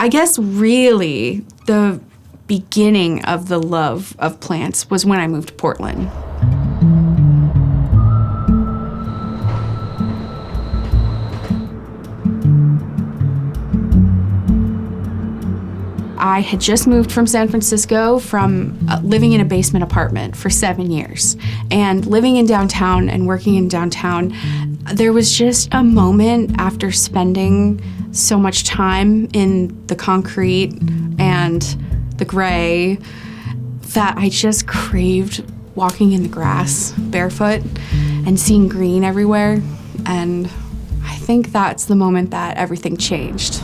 I guess really the beginning of the love of plants was when I moved to Portland. I had just moved from San Francisco from living in a basement apartment for 7 years. And living in downtown and working in downtown, there was just a moment after spending so much time in the concrete and the gray that I just craved walking in the grass barefoot and seeing green everywhere. And I think that's the moment that everything changed.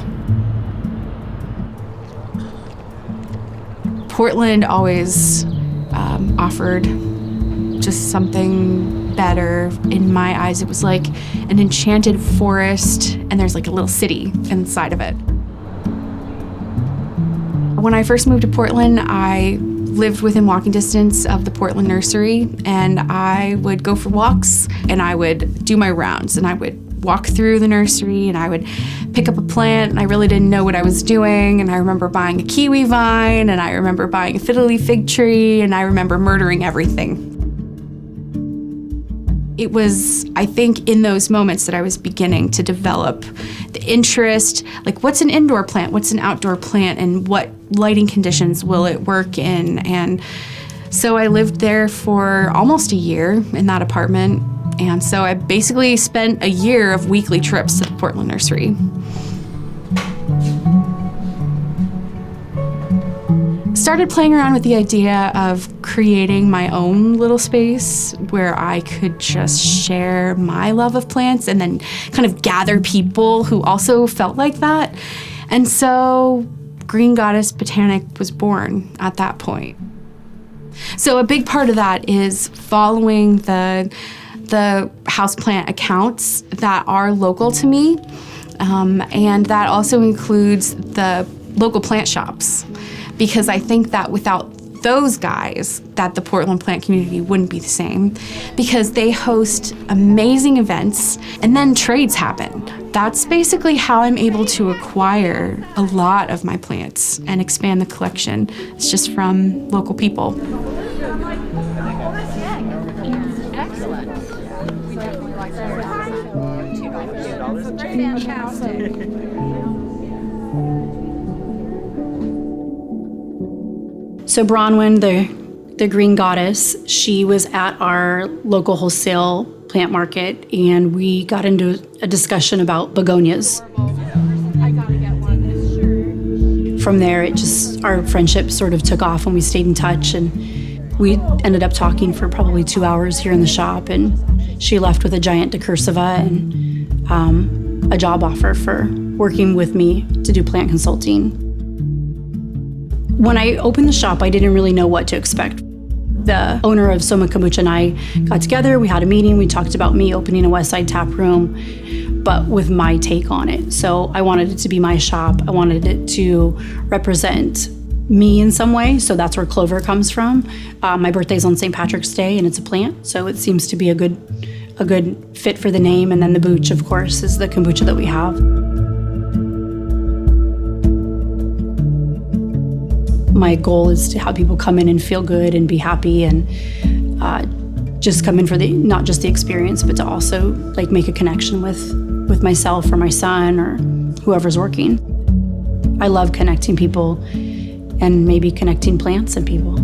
Portland always offered just something better. In my eyes, it was like an enchanted forest, and there's like a little city inside of it. When I first moved to Portland, I lived within walking distance of the Portland nursery, and I would go for walks, and I would do my rounds, and I would walk through the nursery, and I would pick up a plant, and I really didn't know what I was doing. And I remember buying a kiwi vine, and I remember buying a fiddle leaf fig tree, and I remember murdering everything. It was, I think, in those moments that I was beginning to develop the interest, like what's an indoor plant, what's an outdoor plant, and what lighting conditions will it work in. And so I lived there for almost a year in that apartment. And so I basically spent a year of weekly trips to the Portland nursery. Started playing around with the idea of creating my own little space where I could just share my love of plants and then kind of gather people who also felt like that. And so Green Goddess Botanic was born at that point. So a big part of that is following the houseplant accounts that are local to me, and that also includes the local plant shops, because I think that without those guys, that the Portland plant community wouldn't be the same, because they host amazing events and then trades happen. That's basically how I'm able to acquire a lot of my plants and expand the collection. It's just from local people. Fantastic. So Bronwyn, the Green Goddess, she was at our local wholesale plant market, and we got into a discussion about begonias. From there, our friendship sort of took off, and we stayed in touch, and we ended up talking for probably 2 hours here in the shop, and she left with a giant decursiva and a job offer for working with me to do plant consulting. When I opened the shop, I didn't really know what to expect. The owner of Soma Kombucha and I got together, we had a meeting, we talked about me opening a West Side tap room, but with my take on it. So I wanted it to be my shop. I wanted it to represent me in some way, so that's where clover comes from. My birthday's on St. Patrick's Day, and it's a plant, so it seems to be a good fit for the name. And then the booch, of course, is the kombucha that we have. My goal is to have people come in and feel good and be happy, and just come in for not just the experience, but to also like make a connection with myself or my son or whoever's working. I love connecting people and maybe connecting plants and people.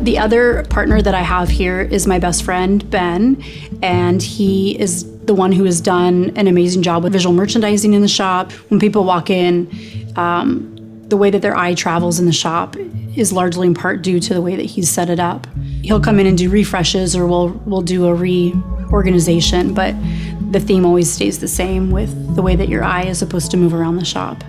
The other partner that I have here is my best friend, Ben, and he is the one who has done an amazing job with visual merchandising in the shop. When people walk in, the way that their eye travels in the shop is largely in part due to the way that he's set it up. He'll come in and do refreshes, or we'll do a reorganization, but the theme always stays the same with the way that your eye is supposed to move around the shop.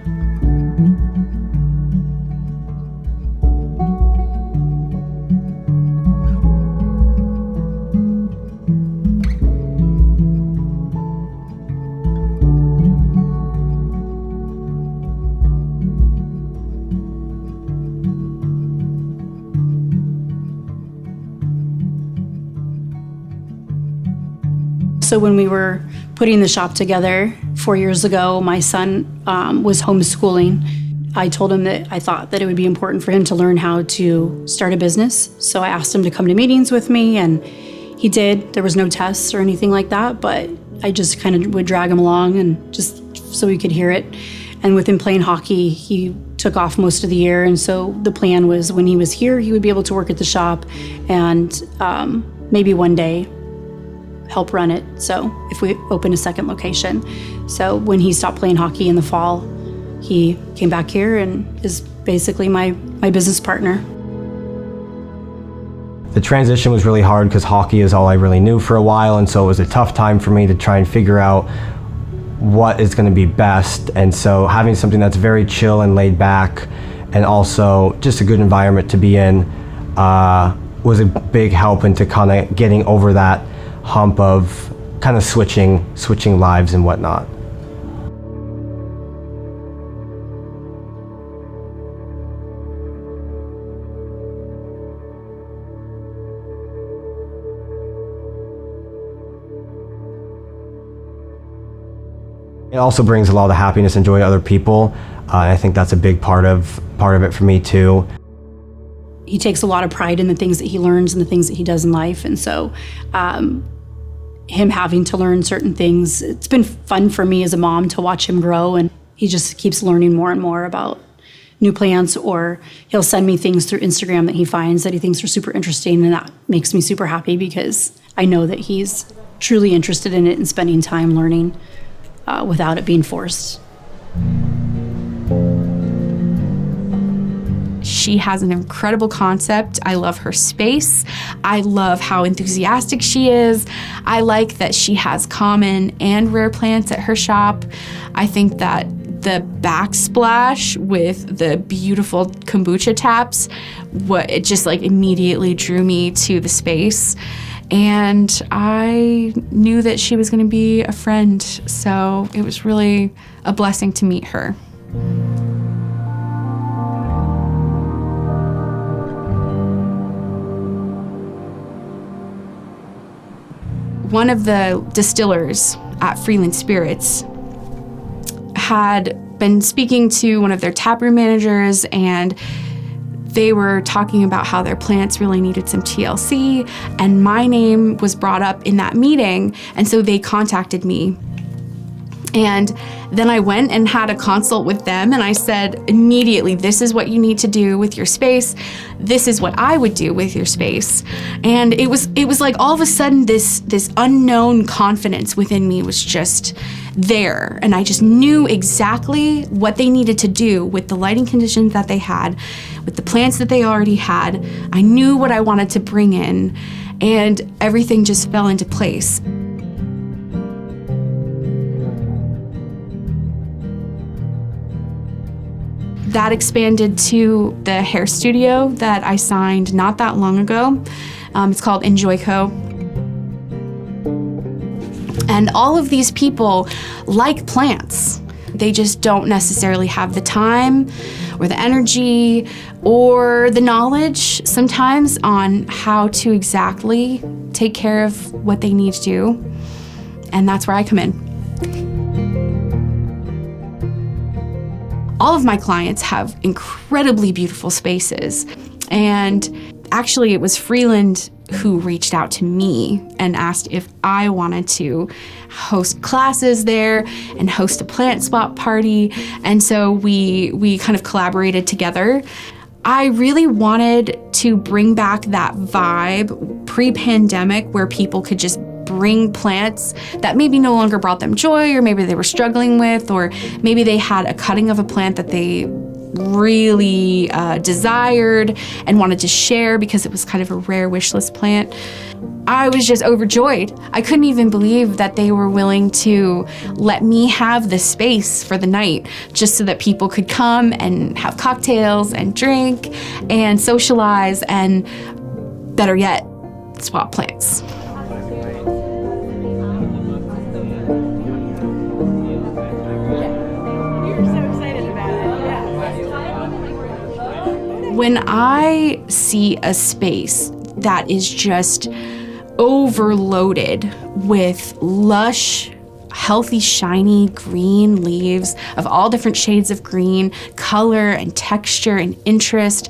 So when we were putting the shop together 4 years ago, my son was homeschooling. I told him that I thought that it would be important for him to learn how to start a business. So I asked him to come to meetings with me, and he did. There was no tests or anything like that, but I just kind of would drag him along and just so he could hear it. And with him playing hockey, he took off most of the year. And so the plan was when he was here, he would be able to work at the shop and maybe one day help run it. So if we open a second location. So when he stopped playing hockey in the fall, he came back here and is basically my business partner. The transition was really hard because hockey is all I really knew for a while, and so it was a tough time for me to try and figure out what is going to be best. And so having something that's very chill and laid back and also just a good environment to be in was a big help into kind of getting over that hump of kind of switching lives and whatnot. It also brings a lot of happiness and joy to other people. I think that's a big part of it for me too. He takes a lot of pride in the things that he learns and the things that he does in life. And so him having to learn certain things, it's been fun for me as a mom to watch him grow, and he just keeps learning more and more about new plants, or he'll send me things through Instagram that he finds that he thinks are super interesting, and that makes me super happy because I know that he's truly interested in it and spending time learning without it being forced. She has an incredible concept. I love her space. I love how enthusiastic she is. I like that she has common and rare plants at her shop. I think that the backsplash with the beautiful kombucha taps, it just like immediately drew me to the space. And I knew that she was going to be a friend, so it was really a blessing to meet her. One of the distillers at Freeland Spirits had been speaking to one of their taproom managers, and they were talking about how their plants really needed some TLC, and my name was brought up in that meeting, and so they contacted me. And then I went and had a consult with them, and I said immediately, this is what you need to do with your space. This is what I would do with your space. And it was like all of a sudden this unknown confidence within me was just there. And I just knew exactly what they needed to do with the lighting conditions that they had, with the plants that they already had. I knew what I wanted to bring in, and everything just fell into place. That expanded to the hair studio that I signed not that long ago. It's called Enjoyco. And all of these people like plants. They just don't necessarily have the time or the energy or the knowledge sometimes on how to exactly take care of what they need to do. And that's where I come in. All of my clients have incredibly beautiful spaces. And actually, it was Freeland who reached out to me and asked if I wanted to host classes there and host a plant swap party. And so we kind of collaborated together. I really wanted to bring back that vibe pre-pandemic where people could just bring plants that maybe no longer brought them joy, or maybe they were struggling with, or maybe they had a cutting of a plant that they really desired and wanted to share because it was kind of a rare wish list plant. I was just overjoyed. I couldn't even believe that they were willing to let me have the space for the night just so that people could come and have cocktails and drink and socialize and, better yet, swap plants. When I see a space that is just overloaded with lush, healthy, shiny green leaves of all different shades of green, color and texture and interest.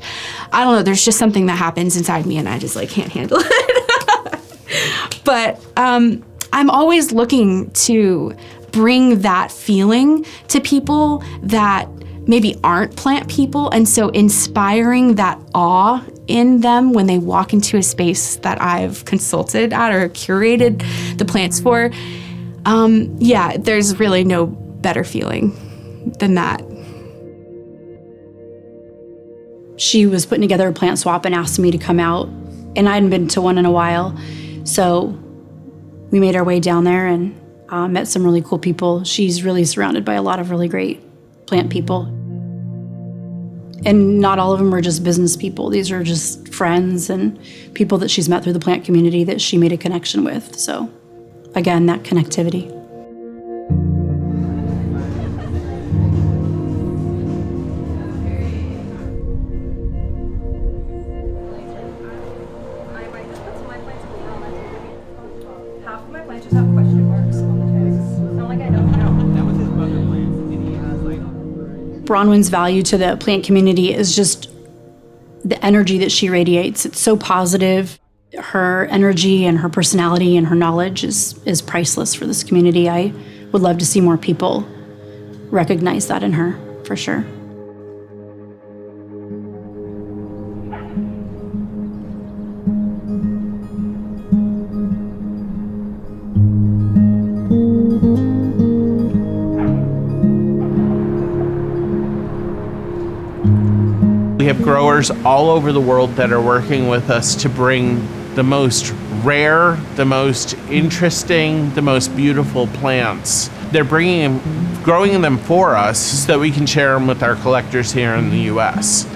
I don't know, there's just something that happens inside me and I just like can't handle it. But I'm always looking to bring that feeling to people that maybe aren't plant people, and so inspiring that awe in them when they walk into a space that I've consulted at or curated the plants for. Yeah, there's really no better feeling than that. She was putting together a plant swap and asked me to come out, and I hadn't been to one in a while. So we made our way down there and met some really cool people. She's really surrounded by a lot of really great plant people. And not all of them are just business people. These are just friends and people that she's met through the plant community that she made a connection with. So again, that connectivity. Half of my plants just have question marks on the tags. Not like I don't know. That was his mother plants, and he has like. Bronwyn's value to the plant community is just the energy that she radiates. It's so positive. Her energy and her personality and her knowledge is priceless for this community. I would love to see more people recognize that in her, for sure. We have growers all over the world that are working with us to bring the most rare, the most interesting, the most beautiful plants. They're growing them for us so that we can share them with our collectors here in the US.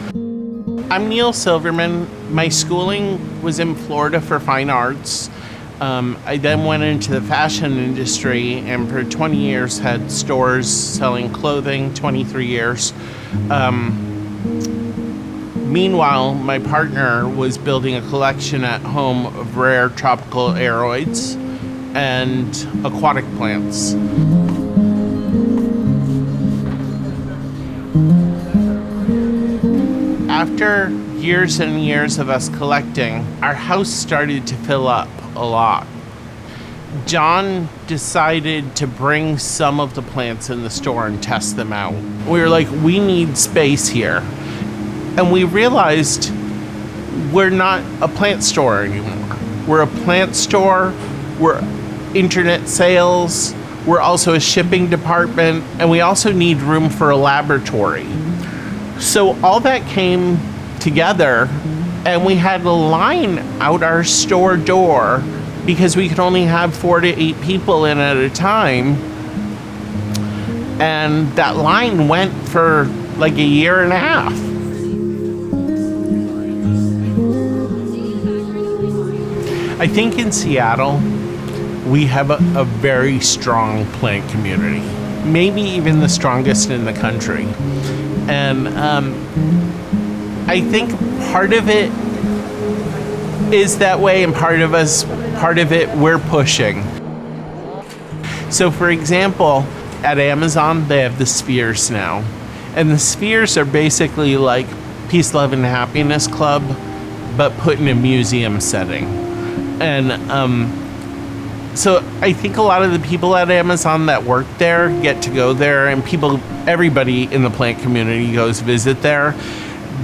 I'm Neil Silverman. My schooling was in Florida for fine arts. I then went into the fashion industry and for 20 years had stores selling clothing, 23 years. Meanwhile, my partner was building a collection at home of rare tropical aeroids and aquatic plants. After years and years of us collecting, our house started to fill up a lot. John decided to bring some of the plants in the store and test them out. We were like, we need space here. And we realized we're not a plant store anymore. We're a plant store, we're internet sales, we're also a shipping department, and we also need room for a laboratory. So all that came together, and we had a line out our store door because we could only have 4 to 8 people in at a time. And that line went for like a year and a half. I think in Seattle, we have a very strong plant community, maybe even the strongest in the country. And I think part of it is that way, and part of it we're pushing. So for example, at Amazon, they have the spheres now. And the spheres are basically like Peace, Love, and Happiness Club, but put in a museum setting. And so I think a lot of the people at Amazon that work there get to go there, and everybody in the plant community goes visit there.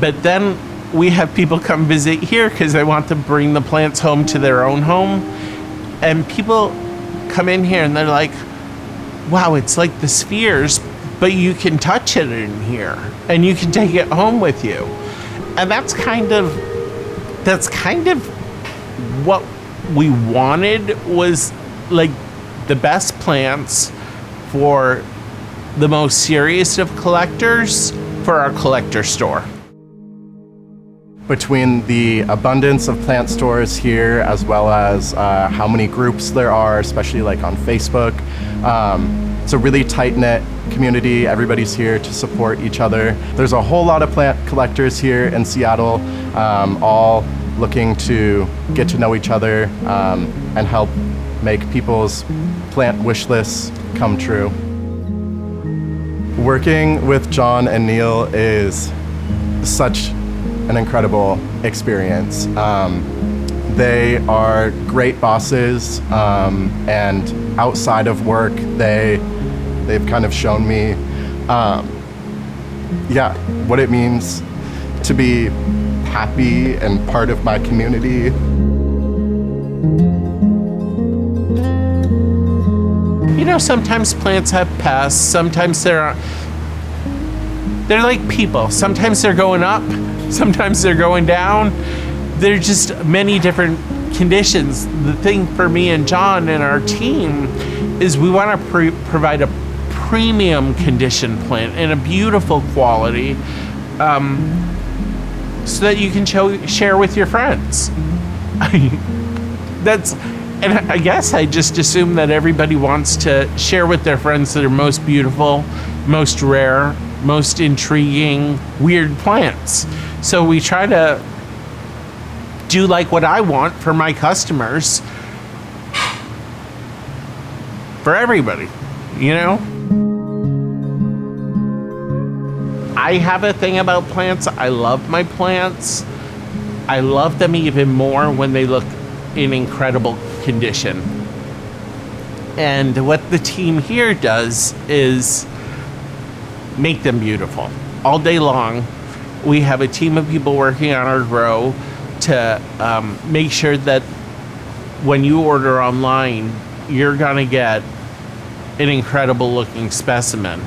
But then we have people come visit here because they want to bring the plants home to their own home. And people come in here and they're like, wow, it's like the spheres, but you can touch it in here and you can take it home with you. And that's kind of what we wanted, was like the best plants for the most serious of collectors for our collector store. Between the abundance of plant stores here, as well as how many groups there are, especially like on Facebook, it's a really tight-knit community. Everybody's here to support each other. There's a whole lot of plant collectors here in Seattle, all looking to get to know each other and help make people's plant wish lists come true. Working with John and Neil is such an incredible experience. They are great bosses, and outside of work, they've kind of shown me, what it means to be happy and part of my community. You know, sometimes plants have pests, sometimes they're like people. Sometimes they're going up, sometimes they're going down. There's just many different conditions. The thing for me and John and our team is we want to provide a premium condition plant in a beautiful quality, so that you can share with your friends. And I guess I just assume that everybody wants to share with their friends that are most beautiful, most rare, most intriguing, weird plants. So we try to do like what I want for my customers, for everybody, you know? I have a thing about plants. I love my plants. I love them even more when they look in incredible condition. And what the team here does is make them beautiful. All day long, we have a team of people working on our grow to make sure that when you order online, you're gonna get an incredible looking specimen.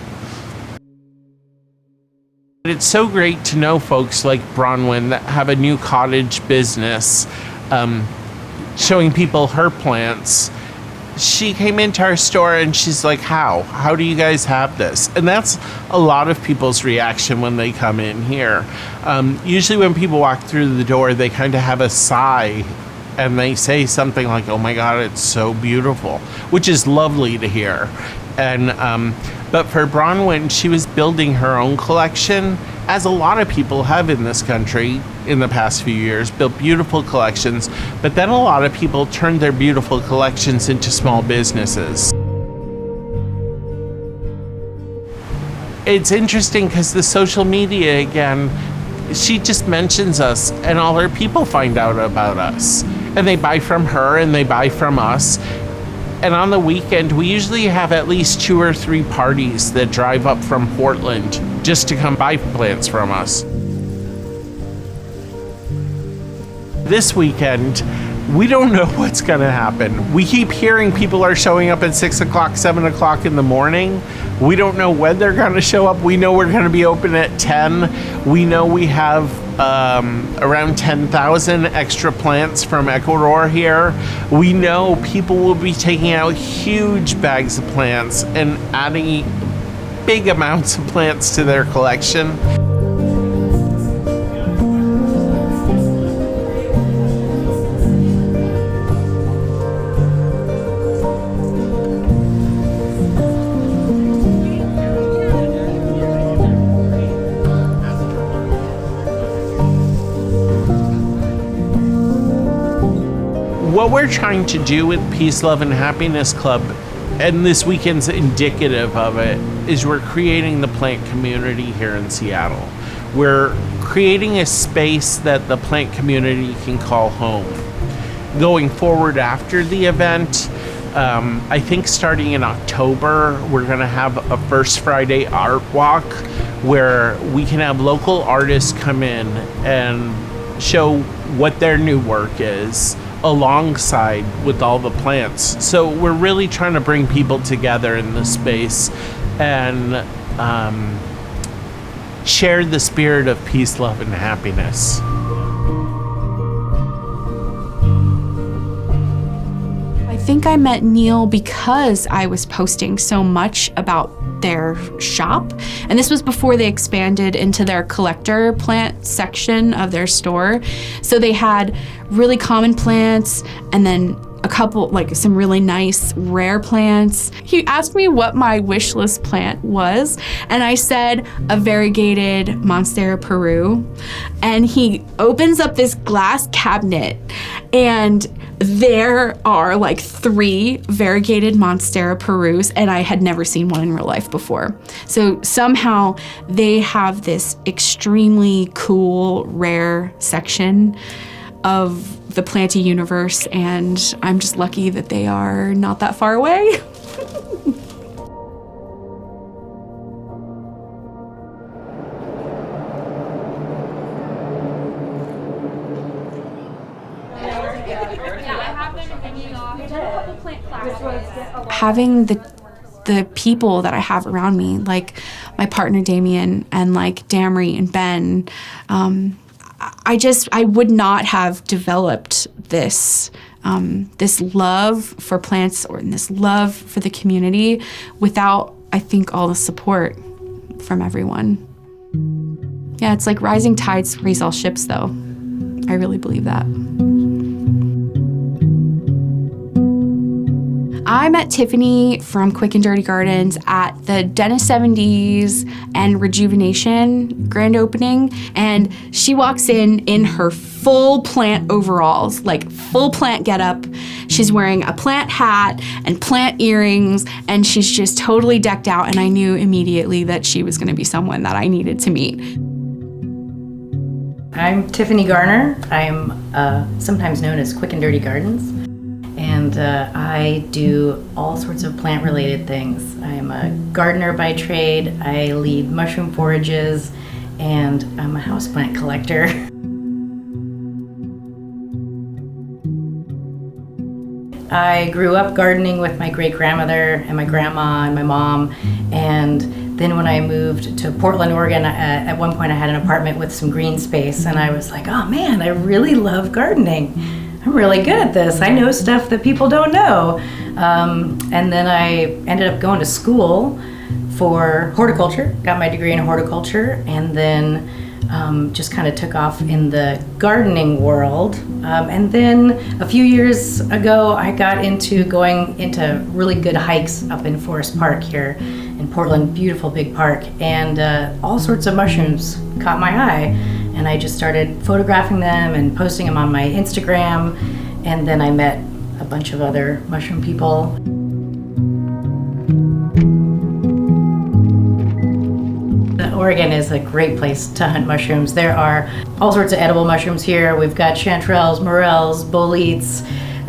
It's so great to know folks like Bronwyn that have a new cottage business, showing people her plants. She came into our store and she's like, how do you guys have this? And that's a lot of people's reaction when they come in here. Usually when people walk through the door, they kind of have a sigh and they say something like, oh my God, it's so beautiful, which is lovely to hear. And but for Bronwyn, she was building her own collection, as a lot of people have in this country in the past few years, built beautiful collections, but then a lot of people turned their beautiful collections into small businesses. It's interesting because the social media, again, she just mentions us and all her people find out about us. And they buy from her and they buy from us. And on the weekend, we usually have at least 2 or 3 parties that drive up from Portland just to come buy plants from us. This weekend, we don't know what's gonna happen. We keep hearing people are showing up at 6 o'clock, 7 o'clock in the morning. We don't know when they're gonna show up. We know we're gonna be open at 10. We know we have around 10,000 extra plants from Ecuador here. We know people will be taking out huge bags of plants and adding big amounts of plants to their collection. What we're trying to do with Peace, Love, and Happiness Club, and this weekend's indicative of it, is we're creating the plant community here in Seattle. We're creating a space that the plant community can call home. Going forward after the event, I think starting in October, we're gonna have a First Friday art walk where we can have local artists come in and show what their new work is, alongside with all the plants. So we're really trying to bring people together in this space and share the spirit of peace, love, and happiness. I think I met Neil because I was posting so much about their shop, and this was before they expanded into their collector plant section of their store. So they had really common plants and then some really nice rare plants. He asked me what my wish list plant was, and I said a variegated Monstera Peru. And he opens up this glass cabinet, and there are like 3 variegated Monstera Perus, and I had never seen one in real life before. So somehow they have this extremely cool, rare section of the planty universe, and I'm just lucky that they are not that far away. Having the people that I have around me, like my partner Damien and like Damry and Ben, I would not have developed this love for plants or this love for the community without, I think, all the support from everyone. Yeah, it's like rising tides raise all ships, though. I really believe that. I met Tiffany from Quick and Dirty Gardens at the Dennis 70s and Rejuvenation grand opening, and she walks in her full plant overalls, like full plant getup. She's wearing a plant hat and plant earrings, and she's just totally decked out, and I knew immediately that she was going to be someone that I needed to meet. I'm Tiffany Garner. I'm sometimes known as Quick and Dirty Gardens. And I do all sorts of plant-related things. I'm a gardener by trade, I lead mushroom forages, and I'm a houseplant collector. I grew up gardening with my great-grandmother and my grandma and my mom, and then when I moved to Portland, Oregon, at one point I had an apartment with some green space, and I was like, oh man, I really love gardening. I'm really good at this. I know stuff that people don't know. And then I ended up going to school for horticulture, got my degree in horticulture, and then just kind of took off in the gardening world. And then a few years ago, I got into going into really good hikes up in Forest Park here in Portland, beautiful big park, and all sorts of mushrooms caught my eye. And I just started photographing them and posting them on my Instagram. And then I met a bunch of other mushroom people. Oregon is a great place to hunt mushrooms. There are all sorts of edible mushrooms here. We've got chanterelles, morels, boletes.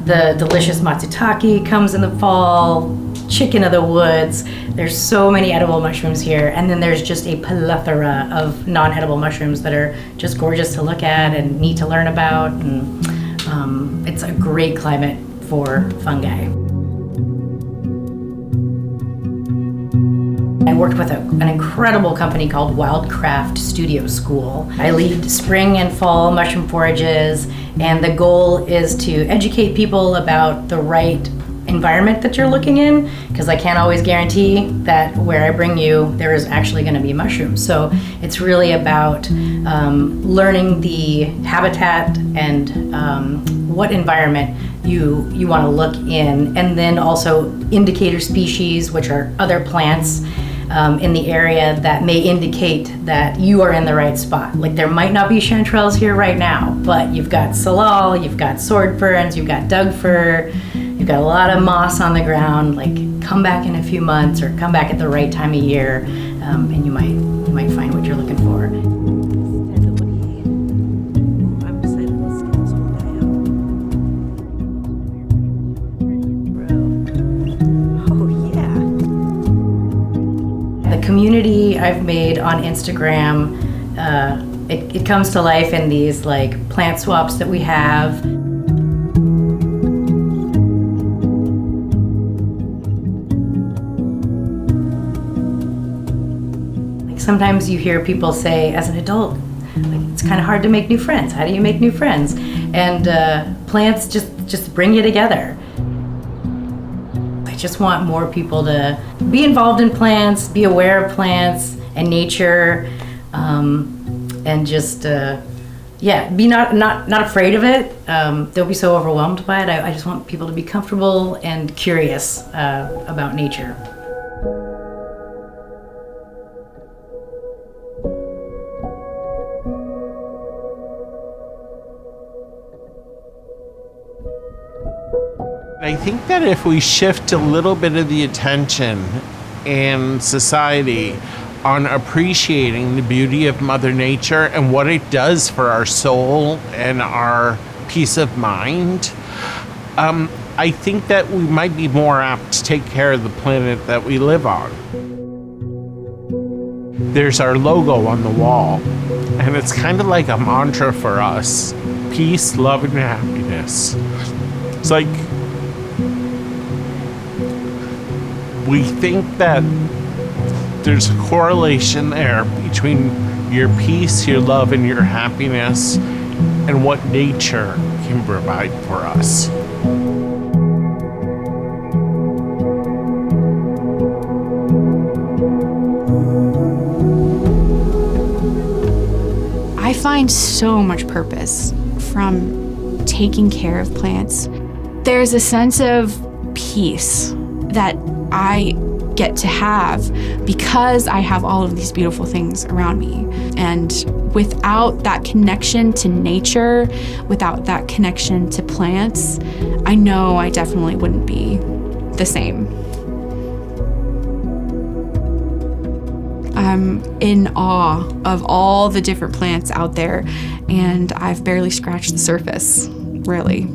The delicious matsutake comes in the fall. Chicken of the woods. There's so many edible mushrooms here, and then there's just a plethora of non-edible mushrooms that are just gorgeous to look at and neat to learn about, and it's a great climate for fungi. I worked with an incredible company called Wildcraft Studio School. I lead spring and fall mushroom forages, and the goal is to educate people about the right environment that you're looking in, because I can't always guarantee that where I bring you there is actually going to be mushrooms. So it's really about learning the habitat and what environment you want to look in, and then also indicator species, which are other plants in the area that may indicate that you are in the right spot. Like there might not be chanterelles here right now, but you've got salal, you've got sword ferns, you've got Doug fir, you've got a lot of moss on the ground. Like come back in a few months or come back at the right time of year, and you might find what you're looking for. Community I've made on Instagram, it comes to life in these like plant swaps that we have. Like sometimes you hear people say as an adult, like it's kind of hard to make new friends. How do you make new friends? And plants just bring you together. I just want more people to be involved in plants, be aware of plants and nature, and just be not afraid of it. Don't be so overwhelmed by it. I just want people to be comfortable and curious about nature. I think that if we shift a little bit of the attention in society on appreciating the beauty of Mother Nature and what it does for our soul and our peace of mind, I think that we might be more apt to take care of the planet that we live on. There's our logo on the wall, and it's kind of like a mantra for us: peace, love, and happiness. It's like we think that there's a correlation there between your peace, your love, and your happiness and what nature can provide for us. I find so much purpose from taking care of plants. There's a sense of peace that I get to have because I have all of these beautiful things around me. And without that connection to nature, without that connection to plants, I know I definitely wouldn't be the same. I'm in awe of all the different plants out there, and I've barely scratched the surface, really.